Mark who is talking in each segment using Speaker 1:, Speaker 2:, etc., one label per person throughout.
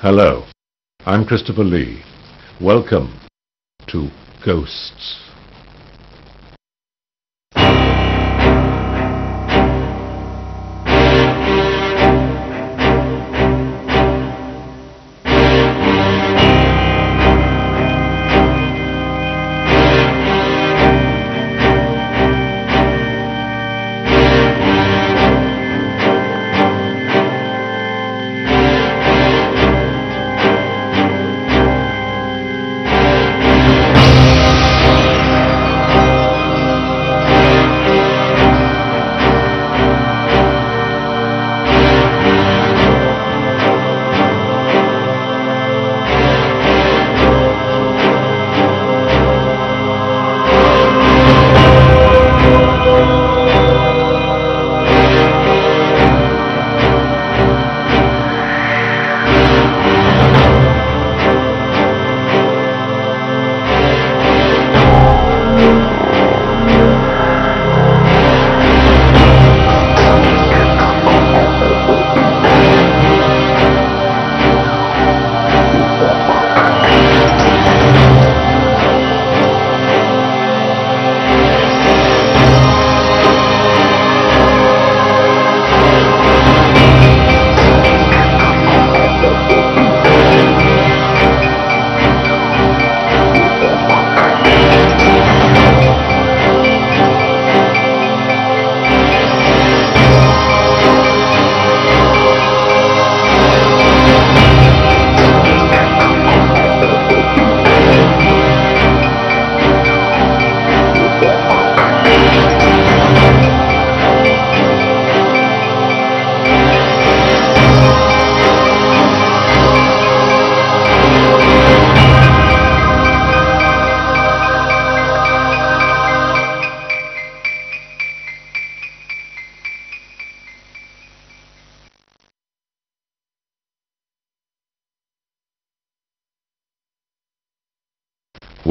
Speaker 1: Hello, I'm Christopher Lee. Welcome to Ghosts.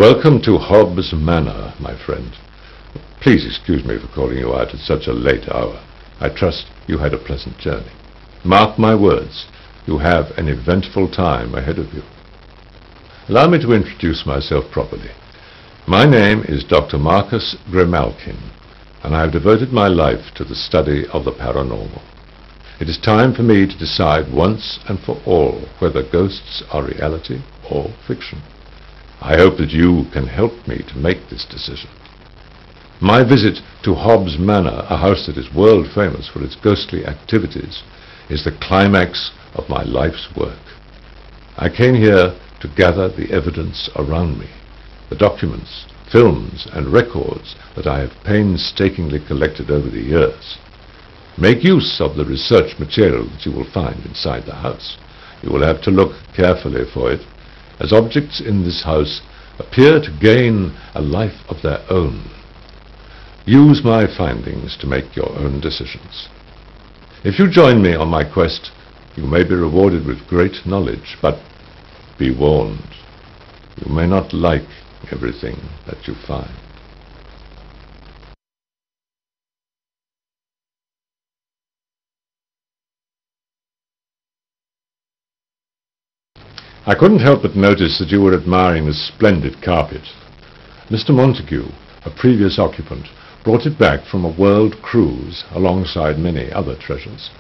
Speaker 1: Welcome to Hobbs Manor, my friend. Please excuse me for calling you out at such a late hour. I trust you had a pleasant journey. Mark my words, you have an eventful time ahead of you. Allow me to introduce myself properly. My name is Dr. Marcus Grimalkin, and I have devoted my life to the study of the paranormal. It is time for me to decide once and for all whether ghosts are reality or fiction. I hope that you can help me to make this decision. My visit to Hobbs Manor, a house that is world famous for its ghostly activities, is the climax of my life's work. I came here to gather the evidence around me, the documents, films, and records that I have painstakingly collected over the years. Make use of the research material that you will find inside the house. You will have to look carefully for it, as objects in this house appear to gain a life of their own. Use my findings to make your own decisions. If you join me on my quest, you may be rewarded with great knowledge, but be warned, you may not like everything that you find. I couldn't help but notice that you were admiring this splendid carpet. Mr. Montague, a previous occupant, brought it back from a world cruise alongside many other treasures.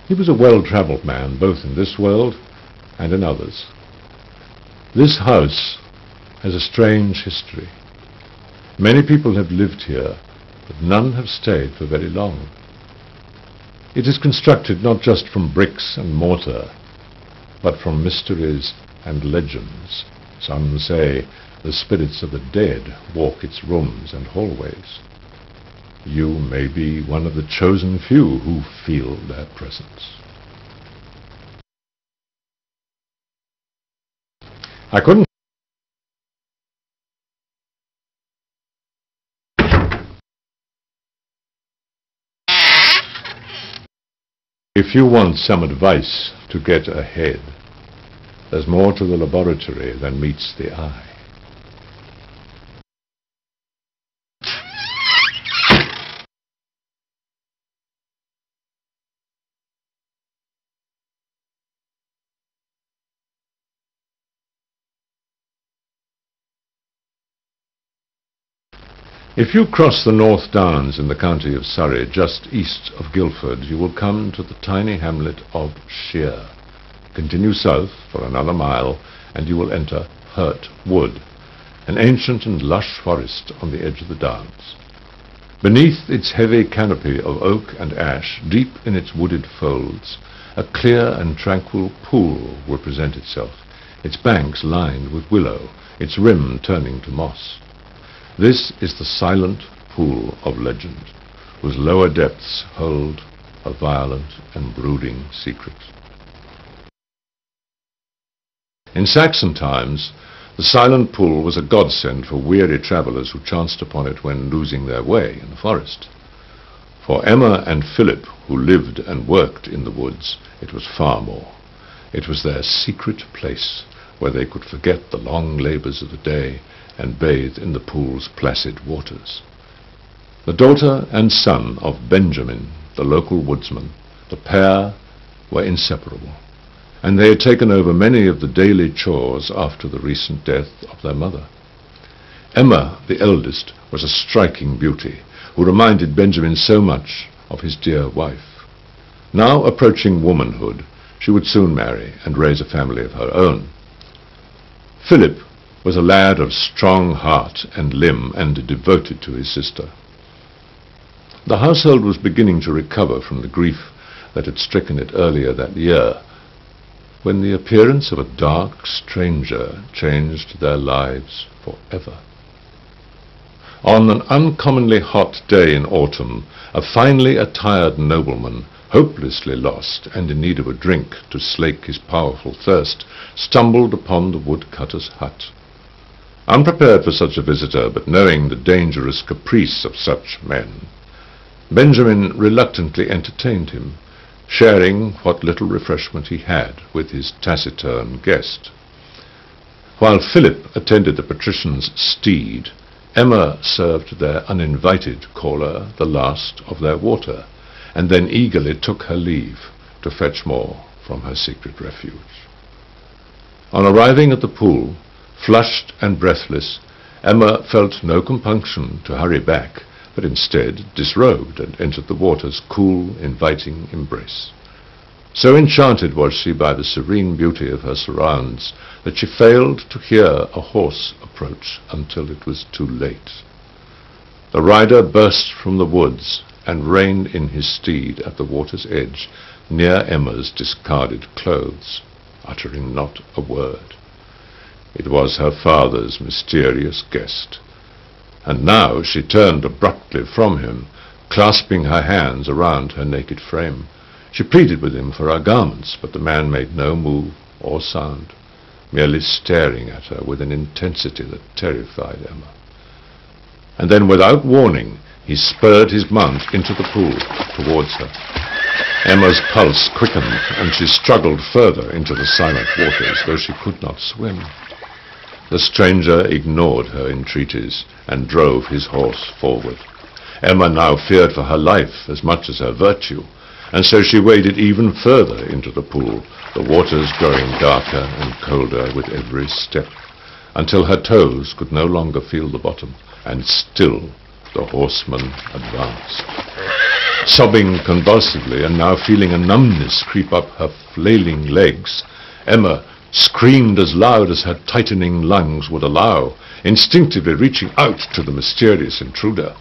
Speaker 1: He was a well-traveled man, both in this world and in others. This house has a strange history. Many people have lived here, but none have stayed for very long. It is constructed not just from bricks and mortar, but from mysteries and legends. Some say the spirits of the dead walk its rooms and hallways. You may be one of the chosen few who feel their presence. I couldn't If you want some advice to get ahead, there's more to the laboratory than meets the eye. If you cross the North Downs in the county of Surrey, just east of Guildford, you will come to the tiny hamlet of Sheer. Continue south for another mile, and you will enter Hurt Wood, an ancient and lush forest on the edge of the Downs. Beneath its heavy canopy of oak and ash, deep in its wooded folds, a clear and tranquil pool will present itself, its banks lined with willow, its rim turning to moss. This is the silent pool of legend, whose lower depths hold a violent and brooding secret. In Saxon times, the silent pool was a godsend for weary travellers who chanced upon it when losing their way in the forest. For Emma and Philip, who lived and worked in the woods, it was far more. It was their secret place, where they could forget the long labours of the day and bathe in the pool's placid waters. The daughter and son of Benjamin, the local woodsman, the pair were inseparable, and they had taken over many of the daily chores after the recent death of their mother. Emma, the eldest, was a striking beauty, who reminded Benjamin so much of his dear wife. Now approaching womanhood, she would soon marry and raise a family of her own. Philip was a lad of strong heart and limb and devoted to his sister. The household was beginning to recover from the grief that had stricken it earlier that year, when the appearance of a dark stranger changed their lives forever. On an uncommonly hot day in autumn, a finely attired nobleman, hopelessly lost and in need of a drink to slake his powerful thirst, stumbled upon the woodcutter's hut. Unprepared for such a visitor, but knowing the dangerous caprice of such men, Benjamin reluctantly entertained him, sharing what little refreshment he had with his taciturn guest. While Philip attended the patrician's steed, Emma served their uninvited caller the last of their water, and then eagerly took her leave to fetch more from her secret refuge. On arriving at the pool, flushed and breathless, Emma felt no compunction to hurry back, but instead disrobed and entered the water's cool, inviting embrace. So enchanted was she by the serene beauty of her surrounds that she failed to hear a horse approach until it was too late. The rider burst from the woods and reined in his steed at the water's edge, near Emma's discarded clothes, uttering not a word. It was her father's mysterious guest, and now she turned abruptly from him, clasping her hands around her naked frame. She pleaded with him for her garments, but the man made no move or sound, merely staring at her with an intensity that terrified Emma. And then, without warning, he spurred his mount into the pool towards her. Emma's pulse quickened, and she struggled further into the silent waters, though she could not swim. The stranger ignored her entreaties and drove his horse forward. Emma now feared for her life as much as her virtue, and so she waded even further into the pool, the waters growing darker and colder with every step, until her toes could no longer feel the bottom, and still the horseman advanced. Sobbing convulsively, and now feeling a numbness creep up her flailing legs, Emma screamed as loud as her tightening lungs would allow, instinctively reaching out to the mysterious intruder.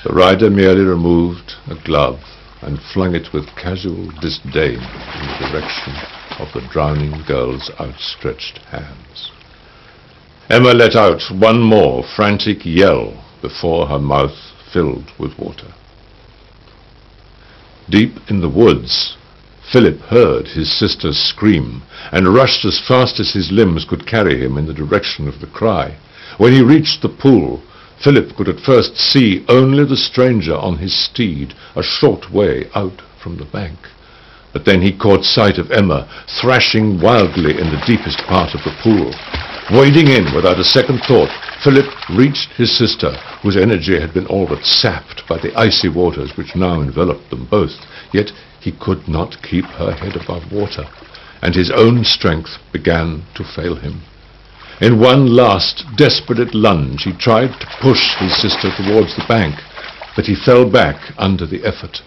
Speaker 1: The rider merely removed a glove and flung it with casual disdain in the direction of the drowning girl's outstretched hands. Emma let out one more frantic yell before her mouth filled with water. Deep in the woods, Philip heard his sister's scream and rushed as fast as his limbs could carry him in the direction of the cry. When he reached the pool, Philip could at first see only the stranger on his steed a short way out from the bank. But then he caught sight of Emma thrashing wildly in the deepest part of the pool. Wading in without a second thought, Philip reached his sister, whose energy had been all but sapped by the icy waters which now enveloped them both. Yet he could not keep her head above water, and his own strength began to fail him. In one last desperate lunge, he tried to push his sister towards the bank, but he fell back under the effort,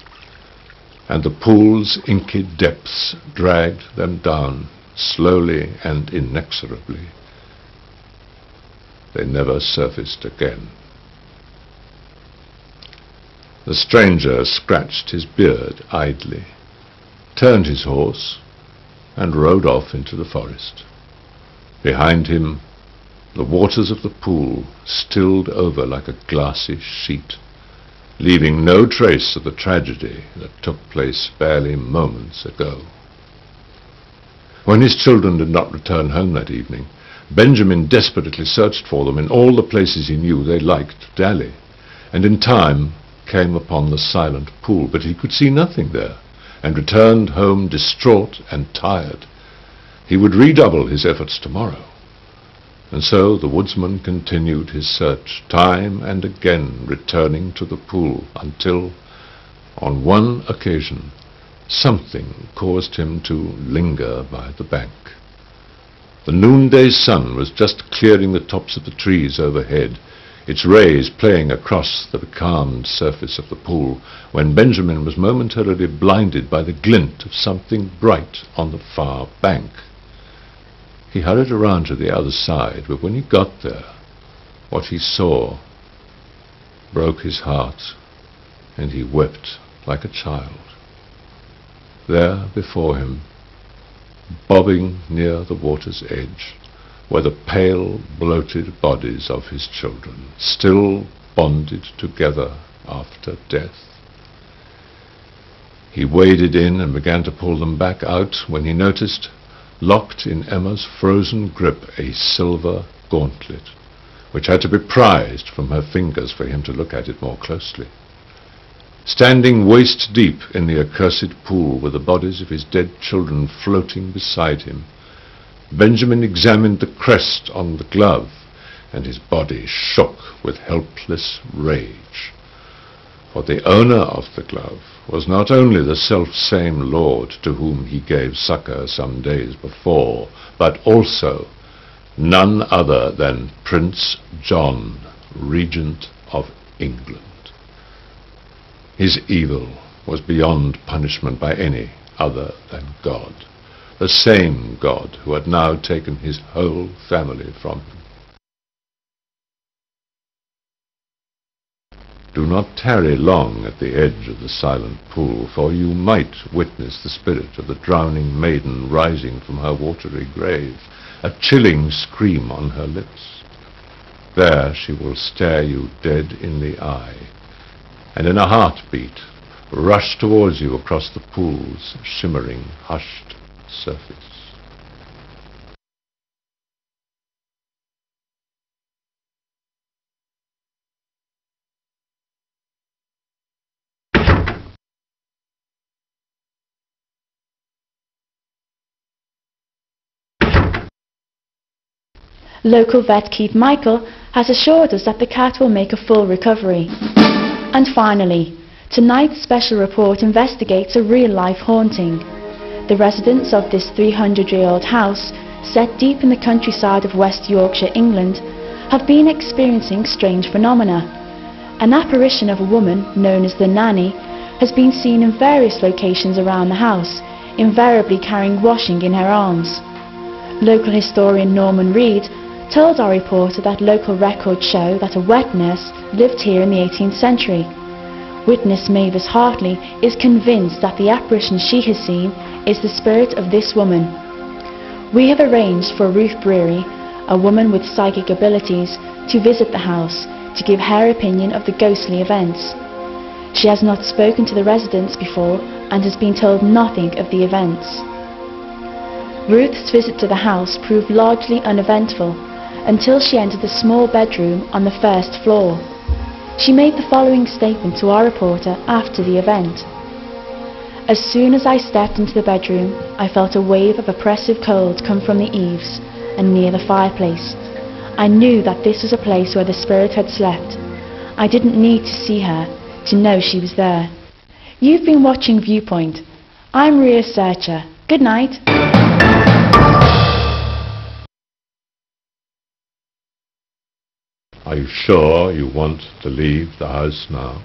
Speaker 1: and the pool's inky depths dragged them down slowly and inexorably. They never surfaced again. The stranger scratched his beard idly, turned his horse, and rode off into the forest. Behind him, the waters of the pool stilled over like a glassy sheet, leaving no trace of the tragedy that took place barely moments ago. When his children did not return home that evening, Benjamin desperately searched for them in all the places he knew they liked to dally, and in time came upon the silent pool, but he could see nothing there, and returned home distraught and tired. He would redouble his efforts tomorrow. And so the woodsman continued his search, time and again returning to the pool, until, on one occasion, something caused him to linger by the bank. The noonday sun was just clearing the tops of the trees overhead, its rays playing across the becalmed surface of the pool, when Benjamin was momentarily blinded by the glint of something bright on the far bank. He hurried around to the other side, but when he got there, what he saw broke his heart, and he wept like a child. There before him, bobbing near the water's edge, were the pale, bloated bodies of his children, still bonded together after death. He waded in and began to pull them back out when he noticed, locked in Emma's frozen grip, a silver gauntlet, which had to be prized from her fingers for him to look at it more closely. Standing waist deep in the accursed pool were the bodies of his dead children floating beside him. Benjamin examined the crest on the glove, and his body shook with helpless rage. For the owner of the glove was not only the self-same lord to whom he gave succor some days before, but also none other than Prince John, Regent of England. His evil was beyond punishment by any other than God, the same God who had now taken his whole family from him. Do not tarry long at the edge of the silent pool, for you might witness the spirit of the drowning maiden rising from her watery grave, a chilling scream on her lips. There she will stare you dead in the eye, and in a heartbeat rush towards you across the pool's shimmering, hushed surface.
Speaker 2: Local vet Keith Michael has assured us that the cat will make a full recovery. And finally, tonight's special report investigates a real-life haunting. The residents of this 300-year-old house, set deep in the countryside of West Yorkshire, England, have been experiencing strange phenomena. An apparition of a woman known as the Nanny has been seen in various locations around the house, invariably carrying washing in her arms. Local historian Norman Reed told our reporter that local records show that a wet nurse lived here in the 18th century. Witness Mavis Hartley is convinced that the apparition she has seen is the spirit of this woman. We have arranged for Ruth Brewery, a woman with psychic abilities, to visit the house to give her opinion of the ghostly events. She has not spoken to the residents before and has been told nothing of the events. Ruth's visit to the house proved largely uneventful until she entered the small bedroom on the first floor. She made the following statement to our reporter after the event. As soon as I stepped into the bedroom, I felt a wave of oppressive cold come from the eaves and near the fireplace. I knew that this was a place where the spirit had slept. I didn't need to see her to know she was there. You've been watching Viewpoint. I'm Ria Searcher. Good night.
Speaker 1: you sure you want to leave the house now?